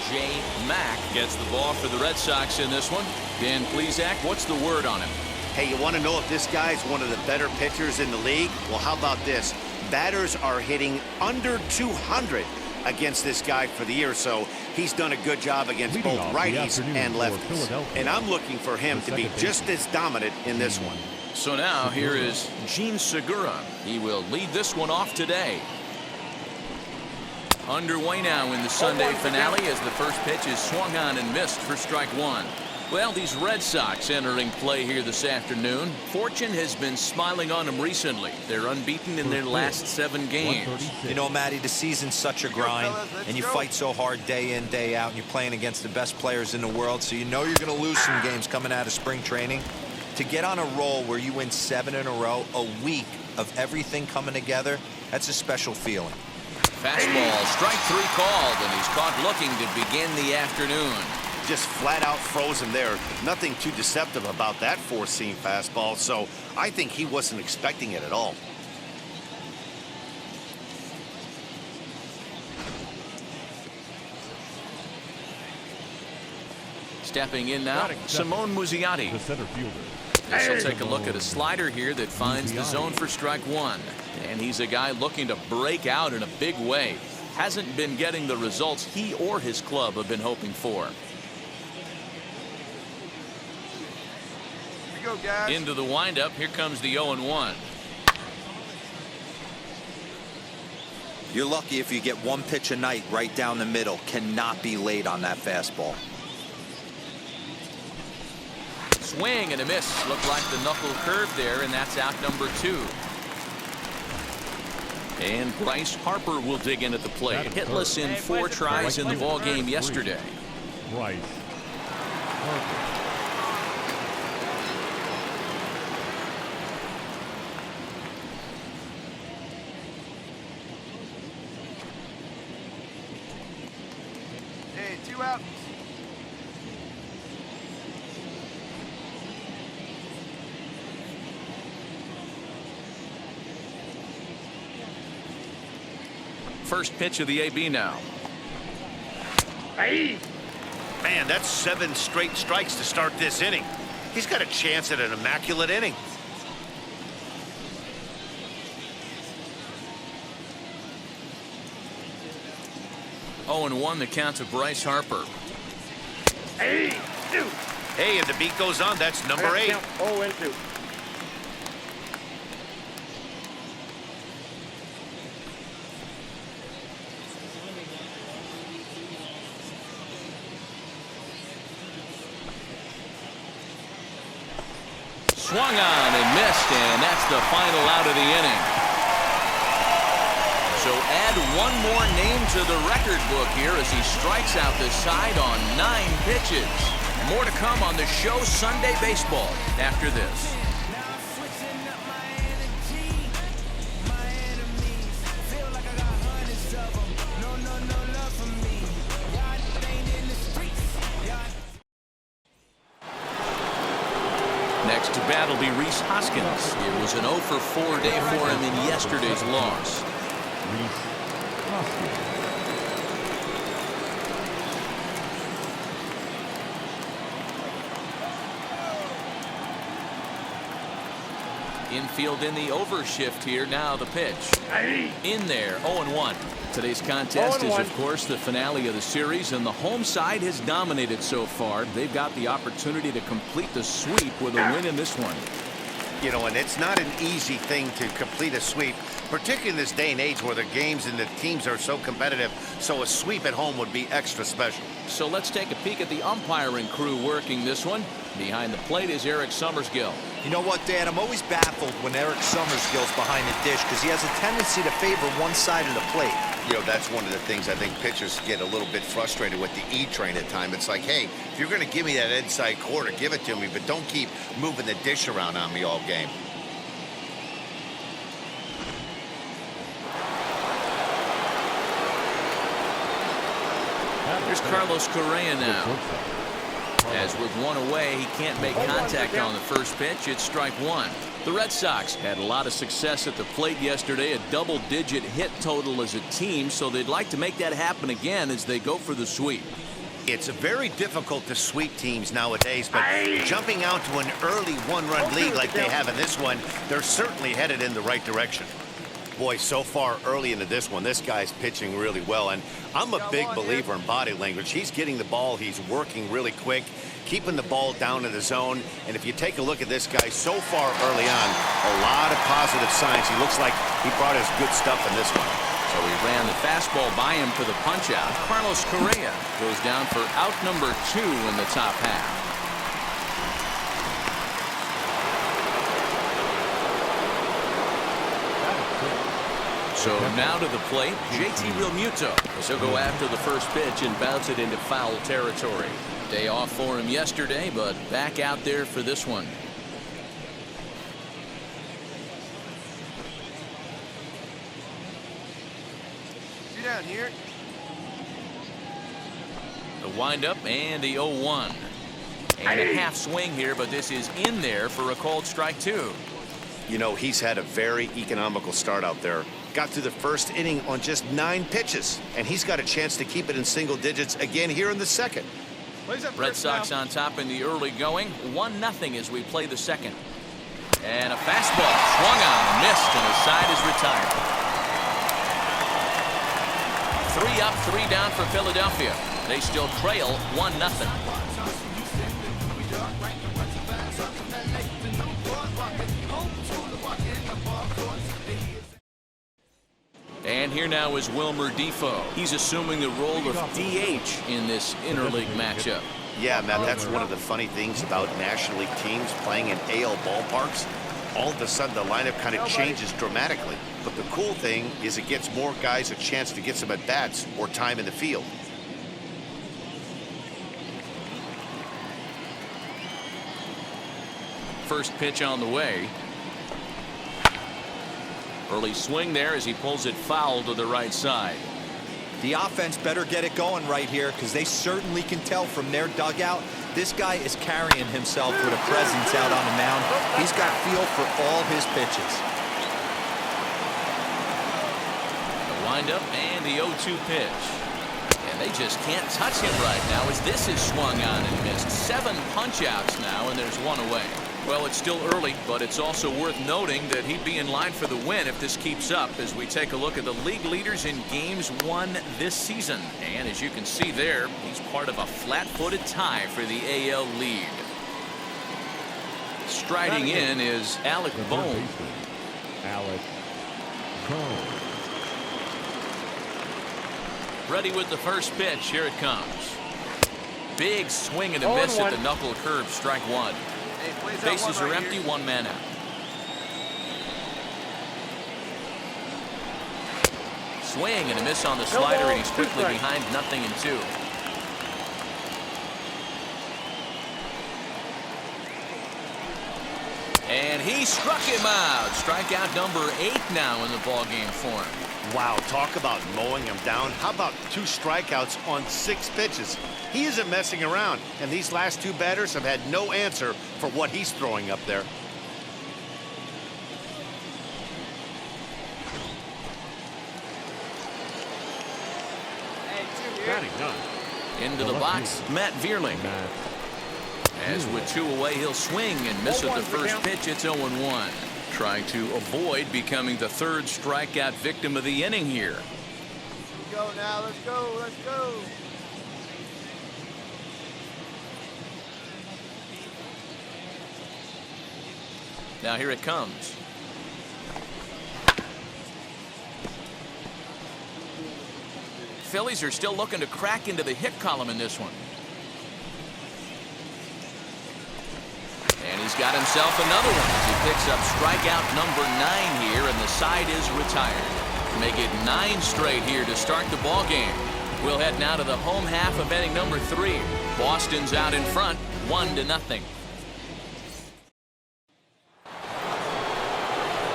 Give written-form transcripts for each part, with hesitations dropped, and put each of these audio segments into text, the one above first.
J. Mack gets the ball for the Red Sox in this one. Dan Plesac, what's the word on him? Hey, you want to know if this guy's one of the better pitchers in the league? Well, how about this? Batters are hitting under 200 against this guy for the year, so he's done a good job against both righties and lefties. And I'm looking for him to be just as dominant in this one. So now here is Gene Segura. He will lead this one off today. Underway now in the Sunday finale as the first pitch is swung on and missed for strike one. Well, these Red Sox entering play here this afternoon. Fortune has been smiling on them recently. They're unbeaten in their last 7 games. You know, Matty, the season's such a grind, and you fight so hard day in, day out, and you're playing against the best players in the world, so you know you're going to lose some games coming out of spring training. To get on a roll where you win 7 in a row, a week of everything coming together, that's a special feeling. Fastball, strike 3 called, and he's caught looking to begin the afternoon. Just flat out frozen there. Nothing too deceptive about that 4-seam fastball, so I think he wasn't expecting it at all. Stepping in now, Simone Muzziotti. The center fielder. This will take a look at a slider here that finds the zone for strike 1. And he's a guy looking to break out in a big way. Hasn't been getting the results he or his club have been hoping for. Go, guys. Into the windup. Here comes the 0-1. You're lucky if you get one pitch a night right down the middle. Cannot be late on that fastball. Swing and a miss. Looked like the knuckle curve there, and that's out number 2. And Bryce Harper will dig in at the plate. Hitless in 4 tries in the ball game yesterday. Bryce Harper. Hey, 2 out. First pitch of the AB now. Hey! Man, that's 7 straight strikes to start this inning. He's got a chance at an immaculate inning. Oh, and 1 the count to Bryce Harper. Hey! Hey, and the beat goes on. That's number 8. 0-2. Swung on and missed, and that's the final out of the inning. So add 1 more name to the record book here as he strikes out the side on 9 pitches. More to come on the show Sunday Baseball after this. Next to bat will be Rhys Hoskins. It was an 0 for 4 day for him in yesterday's loss. Rhys Hoskins. Infield in the overshift here. Now the pitch. In there, 0-1. Today's contest is, of course, the finale of the series, and the home side has dominated so far. They've got the opportunity to complete the sweep with a win in this one. You know, and it's not an easy thing to complete a sweep, particularly in this day and age where the games and the teams are so competitive, so a sweep at home would be extra special. So let's take a peek at the umpiring crew working this one. Behind the plate is Eric Summersgill. You know what, Dan? I'm always baffled when Eric Summersgill's behind the dish because he has a tendency to favor one side of the plate. You know, that's one of the things I think pitchers get a little bit frustrated with the E-train at times. It's like, hey, if you're going to give me that inside quarter, give it to me, but don't keep moving the dish around on me all game. Here's Carlos Correa now. As with 1 away, he can't make contact on the first pitch. It's strike 1. The Red Sox had a lot of success at the plate yesterday, a double-digit hit total as a team, so they'd like to make that happen again as they go for the sweep. It's very difficult to sweep teams nowadays, but jumping out to an early one-run lead like they have in this one, they're certainly headed in the right direction. Boy, so far early into this one, this guy's pitching really well, and I'm a big believer in body language. He's getting the ball, he's working really quick, keeping the ball down in the zone, and if you take a look at this guy so far early on, a lot of positive signs. He looks like he brought his good stuff in this one. So he ran the fastball by him for the punch-out. Carlos Correa goes down for out number 2 in the top half. So now to the plate, JT Realmuto, as he'll go after the first pitch and bounce it into foul territory. Day off for him yesterday, but back out there for this one. Sit down here. The windup and the 0-1. And a half swing here, but this is in there for a called strike 2. You know, he's had a very economical start out there. Got through the first inning on just 9 pitches, and he's got a chance to keep it in single digits again here in the second. Red Sox on top in the early going, 1-0 as we play the second. And a fastball swung on, missed, and his side is retired. 3 up, 3 down for Philadelphia. They still trail 1-0. And here now is Wilmer Defoe. He's assuming the role of DH in this interleague matchup. Yeah, Matt, that's one of the funny things about National League teams playing in AL ballparks. All of a sudden, the lineup kind of changes dramatically. But the cool thing is it gets more guys a chance to get some at-bats or time in the field. First pitch on the way. Early swing there as he pulls it foul to the right side. The offense better get it going right here, because they certainly can tell from their dugout this guy is carrying himself with a presence out on the mound. He's got feel for all his pitches. The windup and the 0-2 pitch. And they just can't touch him right now as this is swung on and missed. 7 punch-outs now, and there's 1 away. Well, it's still early, but it's also worth noting that he'd be in line for the win if this keeps up as we take a look at the league leaders in games won this season. And as you can see there, he's part of a flat-footed tie for the AL lead. Striding in is Alec Bohm. Alec Bohm. Ready with the first pitch. Here it comes. Big swing and a miss at the knuckle curve. Strike 1. Bases are empty, 1 man out. Swing and a miss on the slider, and he's quickly behind 0-2. And he struck him out. Strikeout number 8 now in the ballgame for him. Wow, talk about mowing him down. How about 2 strikeouts on 6 pitches? He isn't messing around, and these last 2 batters have had no answer for what he's throwing up there. Into the box, Matt Vierling. As with 2 away, he'll swing and miss at the first pitch. It's 0-1. Trying to avoid becoming the 3rd strikeout victim of the inning here. Let's go now. Let's go. Let's go. Now here it comes. Phillies are still looking to crack into the hit column in this one. And he's got himself another one as he picks up strikeout number 9 here, and the side is retired. Make it 9 straight here to start the ball game. We'll head now to the home half of inning number 3. Boston's out in front, 1-0.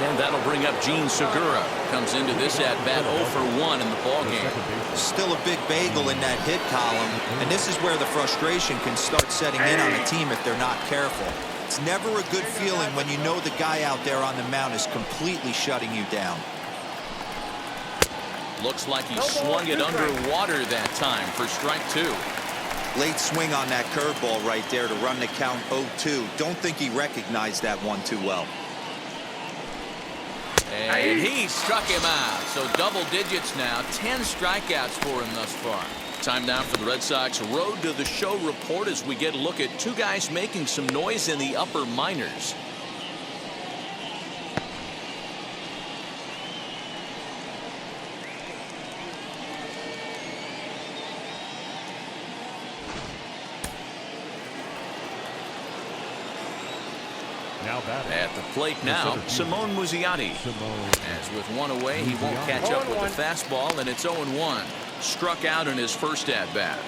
And that'll bring up Gene Segura. Comes into this at-bat 0 for 1 in the ballgame. Still a big bagel in that hit column, and this is where the frustration can start setting in on a team if they're not careful. It's never a good feeling when you know the guy out there on the mound is completely shutting you down. Looks like he swung it underwater that time for strike 2. Late swing on that curveball right there to run the count 0-2. Don't think he recognized that one too well. And he struck him out. So double digits now. 10 strikeouts for him thus far. Time now for the Red Sox Road to the Show report as we get a look at two guys making some noise in the upper minors. Now batting. At the plate now, Simone Muzziotti. As with one away, he won't catch up with the fastball, and it's 0-1. Struck out in his first at-bat.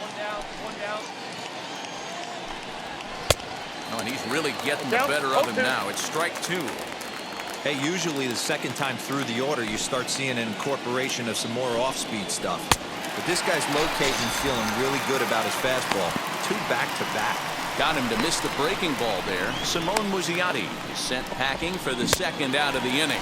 One down. Oh, and he's really getting the better of him now. It's strike 2. Hey, usually the second time through the order, you start seeing an incorporation of some more off-speed stuff. But this guy's locating, feeling really good about his fastball. 2 back-to-back. Got him to miss the breaking ball there. Simone Muzziotti is sent packing for the second out of the inning.